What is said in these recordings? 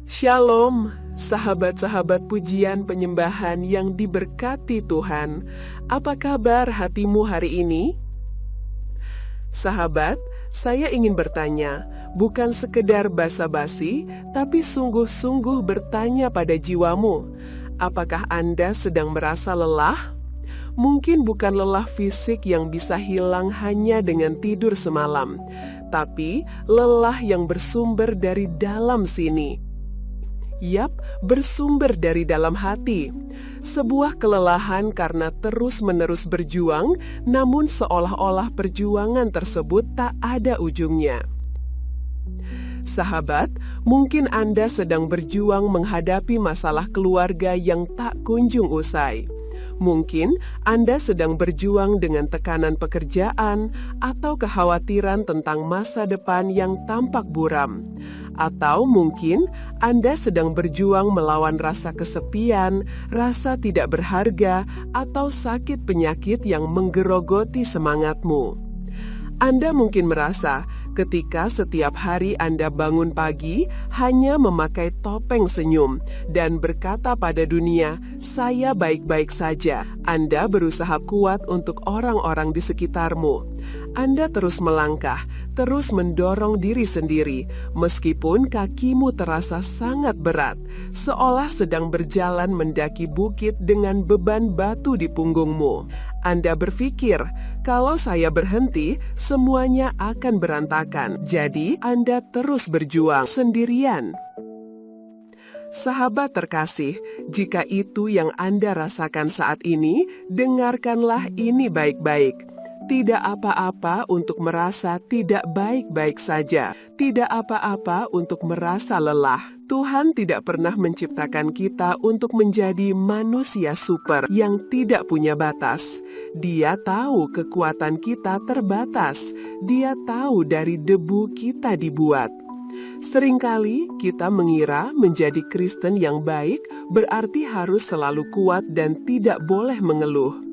Shalom, sahabat-sahabat pujian penyembahan yang diberkati Tuhan. Apa kabar hatimu hari ini? Sahabat, saya ingin bertanya, bukan sekedar basa-basi, tapi sungguh-sungguh bertanya pada jiwamu. Apakah Anda sedang merasa lelah? Mungkin bukan lelah fisik yang bisa hilang hanya dengan tidur semalam, tapi lelah yang bersumber dari dalam sini. Yap, bersumber dari dalam hati. Sebuah kelelahan karena terus-menerus berjuang, namun seolah-olah perjuangan tersebut tak ada ujungnya. Sahabat, mungkin Anda sedang berjuang menghadapi masalah keluarga yang tak kunjung usai. Mungkin Anda sedang berjuang dengan tekanan pekerjaan atau kekhawatiran tentang masa depan yang tampak buram. Atau mungkin Anda sedang berjuang melawan rasa kesepian, rasa tidak berharga, atau sakit penyakit yang menggerogoti semangatmu. Anda mungkin merasa ketika setiap hari Anda bangun pagi hanya memakai topeng senyum dan berkata pada dunia, "Saya baik-baik saja." Anda berusaha kuat untuk orang-orang di sekitarmu. Anda terus melangkah, terus mendorong diri sendiri, meskipun kakimu terasa sangat berat, seolah sedang berjalan mendaki bukit dengan beban batu di punggungmu. Anda berpikir, kalau saya berhenti, semuanya akan berantakan. Jadi, Anda terus berjuang sendirian. Sahabat terkasih, jika itu yang Anda rasakan saat ini, dengarkanlah ini baik-baik. Tidak apa-apa untuk merasa tidak baik-baik saja. Tidak apa-apa untuk merasa lelah. Tuhan tidak pernah menciptakan kita untuk menjadi manusia super yang tidak punya batas. Dia tahu kekuatan kita terbatas. Dia tahu dari debu kita dibuat. Seringkali kita mengira menjadi Kristen yang baik berarti harus selalu kuat dan tidak boleh mengeluh.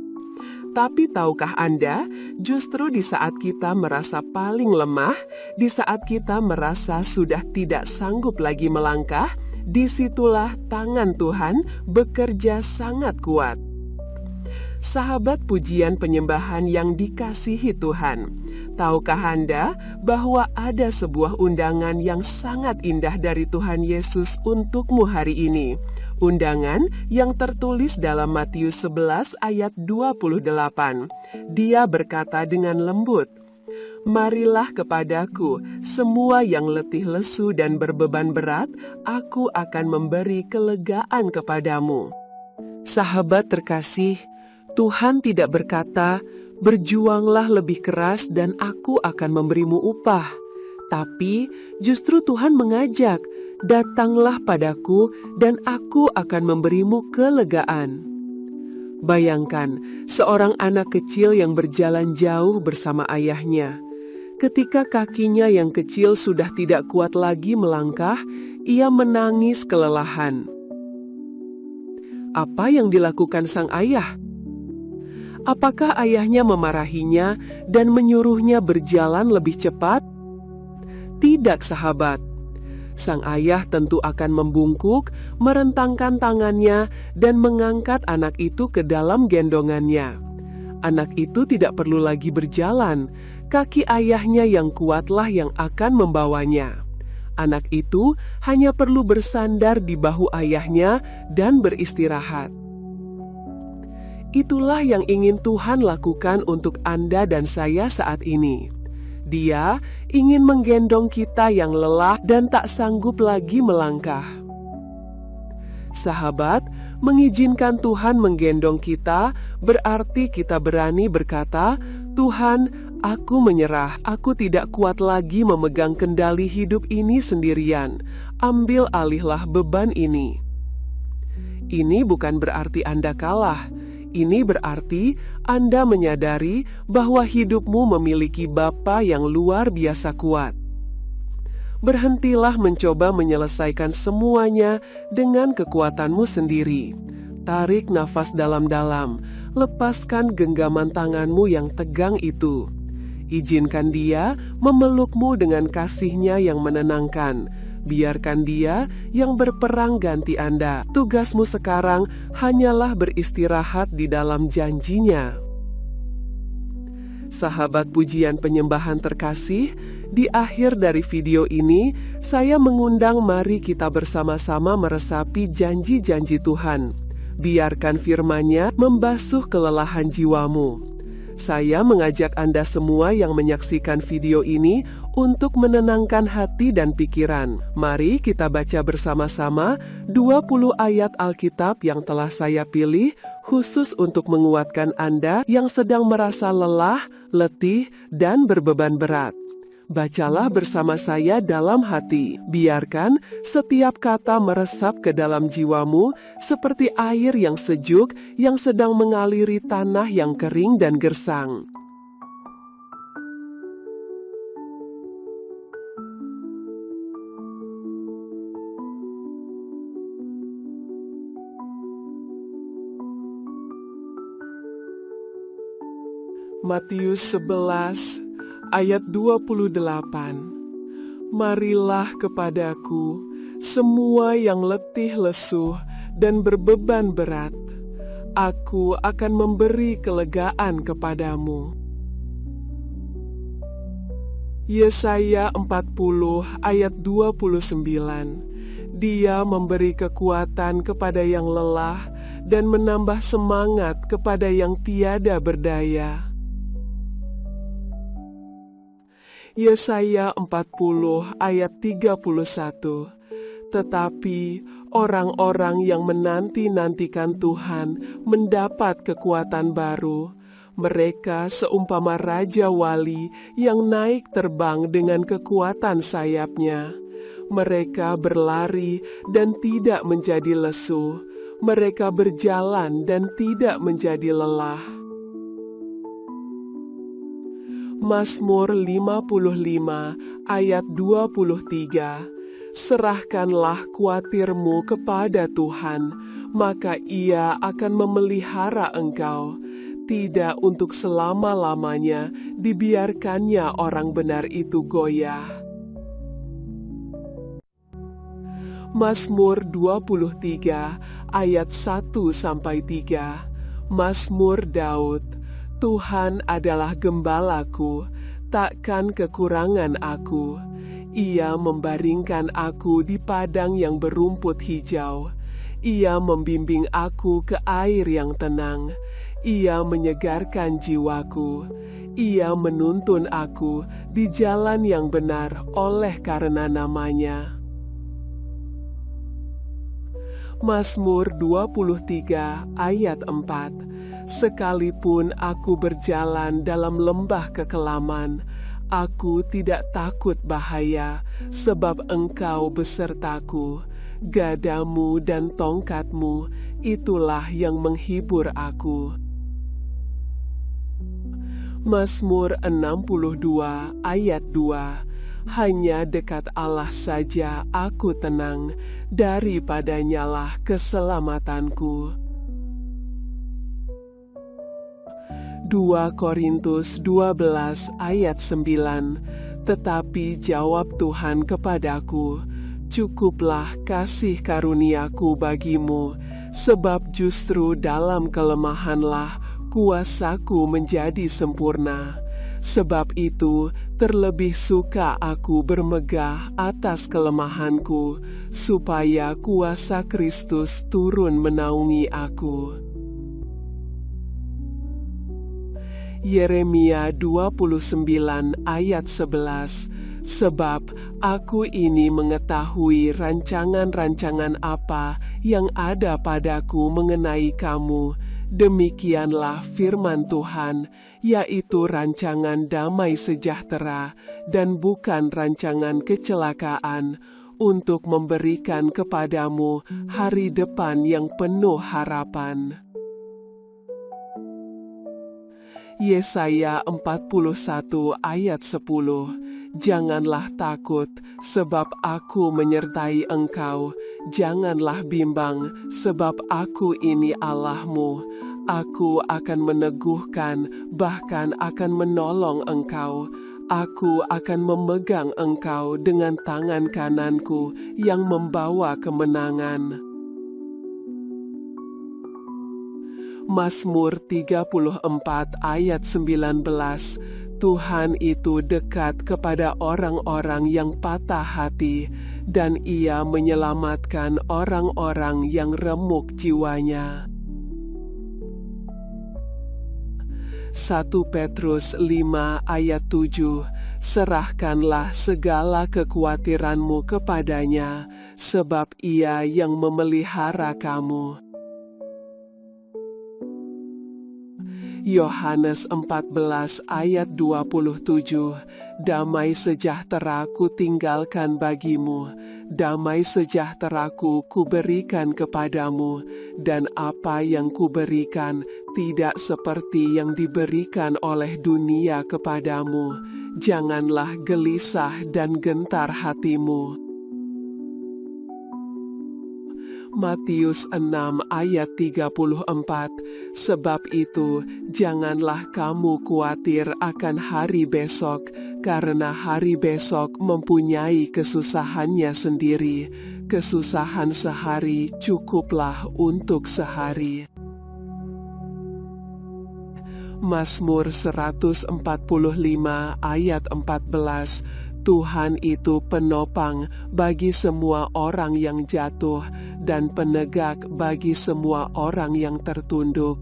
Tapi tahukah Anda, justru di saat kita merasa paling lemah, di saat kita merasa sudah tidak sanggup lagi melangkah, disitulah tangan Tuhan bekerja sangat kuat. Sahabat pujian penyembahan yang dikasihi Tuhan, tahukah Anda bahwa ada sebuah undangan yang sangat indah dari Tuhan Yesus untukmu hari ini? Undangan yang tertulis dalam Matius 11 ayat 28. Dia berkata dengan lembut, "Marilah kepadaku, semua yang letih lesu dan berbeban berat, aku akan memberi kelegaan kepadamu." Sahabat terkasih, Tuhan tidak berkata, "Berjuanglah lebih keras dan aku akan memberimu upah." Tapi justru Tuhan mengajak, "Datanglah padaku dan aku akan memberimu kelegaan." Bayangkan, seorang anak kecil yang berjalan jauh bersama ayahnya. Ketika kakinya yang kecil sudah tidak kuat lagi melangkah, ia menangis kelelahan. Apa yang dilakukan sang ayah? Apakah ayahnya memarahinya dan menyuruhnya berjalan lebih cepat? Tidak, sahabat. Sang ayah tentu akan membungkuk, merentangkan tangannya, dan mengangkat anak itu ke dalam gendongannya. Anak itu tidak perlu lagi berjalan, kaki ayahnya yang kuatlah yang akan membawanya. Anak itu hanya perlu bersandar di bahu ayahnya dan beristirahat. Itulah yang ingin Tuhan lakukan untuk Anda dan saya saat ini. Dia ingin menggendong kita yang lelah dan tak sanggup lagi melangkah. Sahabat, mengizinkan Tuhan menggendong kita berarti kita berani berkata, "Tuhan, aku menyerah. Aku tidak kuat lagi memegang kendali hidup ini sendirian. Ambil alihlah beban ini." Ini bukan berarti Anda kalah. Ini berarti Anda menyadari bahwa hidupmu memiliki Bapa yang luar biasa kuat. Berhentilah mencoba menyelesaikan semuanya dengan kekuatanmu sendiri. Tarik nafas dalam-dalam, lepaskan genggaman tanganmu yang tegang itu. Izinkan Dia memelukmu dengan kasih-Nya yang menenangkan. Biarkan Dia yang berperang ganti Anda. Tugasmu sekarang hanyalah beristirahat di dalam janji-Nya. Sahabat pujian penyembahan terkasih, di akhir dari video ini, saya mengundang mari kita bersama-sama meresapi janji-janji Tuhan. Biarkan firman-Nya membasuh kelelahan jiwamu. Saya mengajak Anda semua yang menyaksikan video ini untuk menenangkan hati dan pikiran. Mari kita baca bersama-sama 20 ayat Alkitab yang telah saya pilih khusus untuk menguatkan Anda yang sedang merasa lelah, letih, dan berbeban berat. Bacalah bersama saya dalam hati. Biarkan setiap kata meresap ke dalam jiwamu seperti air yang sejuk yang sedang mengaliri tanah yang kering dan gersang. Matius 11 ayat 28. Marilah kepadaku semua yang letih lesuh dan berbeban berat, aku akan memberi kelegaan kepadamu. Yesaya 40 ayat 29. Dia memberi kekuatan kepada yang lelah dan menambah semangat kepada yang tiada berdaya. Yesaya 40 ayat 31. Tetapi orang-orang yang menanti-nantikan Tuhan mendapat kekuatan baru. Mereka seumpama Raja Wali yang naik terbang dengan kekuatan sayapnya. Mereka berlari dan tidak menjadi lesu. Mereka berjalan dan tidak menjadi lelah. Mazmur 55 ayat 23. Serahkanlah kuatirmu kepada Tuhan, maka Ia akan memelihara engkau. Tidak untuk selama-lamanya dibiarkannya orang benar itu goyah. Mazmur 23 ayat 1-3. Mazmur Daud. Tuhan adalah gembalaku, takkan kekurangan aku. Ia membaringkan aku di padang yang berumput hijau. Ia membimbing aku ke air yang tenang. Ia menyegarkan jiwaku. Ia menuntun aku di jalan yang benar oleh karena nama-Nya. Mazmur 23 ayat 4. Sekalipun aku berjalan dalam lembah kekelaman, aku tidak takut bahaya, sebab Engkau besertaku. Gadamu dan tongkatmu, itulah yang menghibur aku. Mazmur 62 ayat 2. Hanya dekat Allah saja aku tenang, daripadanyalah keselamatanku. 2 Korintus 12 ayat 9. Tetapi jawab Tuhan kepadaku, cukuplah kasih karuniaku bagimu, sebab justru dalam kelemahanlah kuasaku menjadi sempurna. Sebab itu terlebih suka aku bermegah atas kelemahanku, supaya kuasa Kristus turun menaungi aku. Yeremia 29 ayat 11. Sebab aku ini mengetahui rancangan-rancangan apa yang ada padaku mengenai kamu. Demikianlah firman Tuhan, yaitu rancangan damai sejahtera dan bukan rancangan kecelakaan, untuk memberikan kepadamu hari depan yang penuh harapan. Yesaya 41 ayat 10. Janganlah takut, sebab aku menyertai engkau. Janganlah bimbang, sebab aku ini Allahmu. Aku akan meneguhkan, bahkan akan menolong engkau. Aku akan memegang engkau dengan tangan kananku yang membawa kemenangan. Mazmur 34 ayat 19. Tuhan itu dekat kepada orang-orang yang patah hati, dan Ia menyelamatkan orang-orang yang remuk jiwanya. 1 Petrus 5 ayat 7. Serahkanlah segala kekhawatiranmu kepadanya, sebab Ia yang memelihara kamu. Yohanes 14 ayat 27. Damai sejahtera ku tinggalkan bagimu, damai sejahtera-Ku kuberikan kepadamu, dan apa yang kuberikan tidak seperti yang diberikan oleh dunia kepadamu. Janganlah gelisah dan gentar hatimu. Matius 6 ayat 34. Sebab itu, janganlah kamu khawatir akan hari besok, karena hari besok mempunyai kesusahannya sendiri. Kesusahan sehari cukuplah untuk sehari. Mazmur 145 ayat 14. Tuhan itu penopang bagi semua orang yang jatuh dan penegak bagi semua orang yang tertunduk.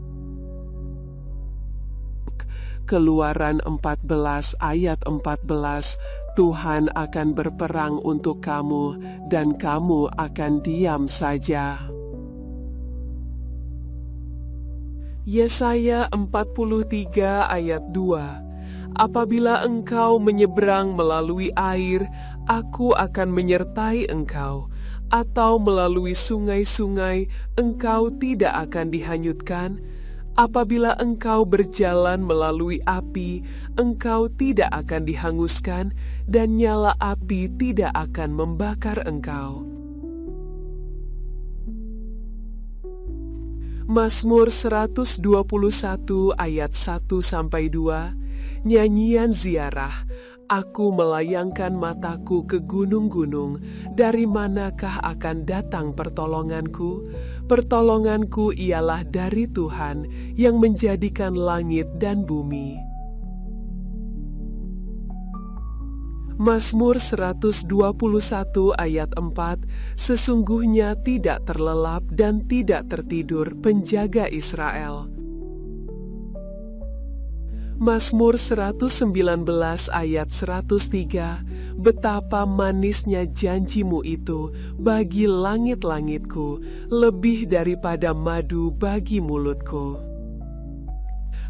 Keluaran 14 ayat 14. Tuhan akan berperang untuk kamu dan kamu akan diam saja. Yesaya 43 ayat 2. Apabila engkau menyeberang melalui air, Aku akan menyertai engkau, atau melalui sungai-sungai, engkau tidak akan dihanyutkan. Apabila engkau berjalan melalui api, engkau tidak akan dihanguskan, dan nyala api tidak akan membakar engkau. Mazmur 121 ayat 1-2. Nyanyian ziarah. Aku melayangkan mataku ke gunung-gunung, dari manakah akan datang pertolonganku? Pertolonganku ialah dari Tuhan yang menjadikan langit dan bumi. Mazmur 121 ayat 4. Sesungguhnya tidak terlelap dan tidak tertidur penjaga Israel. Mazmur 119 ayat 103. Betapa manisnya janjimu itu bagi langit-langitku, lebih daripada madu bagi mulutku.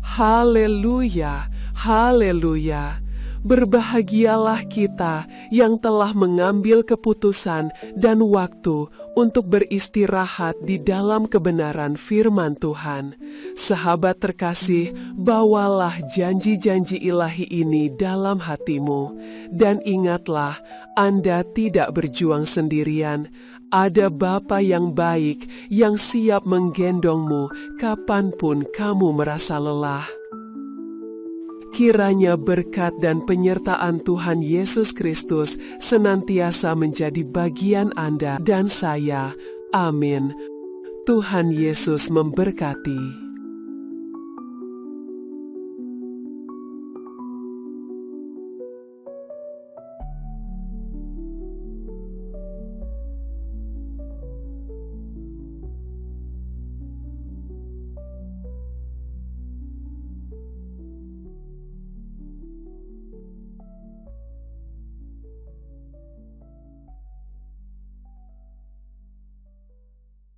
Haleluya, haleluya. Berbahagialah kita yang telah mengambil keputusan dan waktu untuk beristirahat di dalam kebenaran firman Tuhan. Sahabat terkasih, bawalah janji-janji ilahi ini dalam hatimu. Dan ingatlah, Anda tidak berjuang sendirian. Ada Bapa yang baik yang siap menggendongmu kapanpun kamu merasa lelah. Kiranya berkat dan penyertaan Tuhan Yesus Kristus senantiasa menjadi bagian Anda dan saya. Amin. Tuhan Yesus memberkati.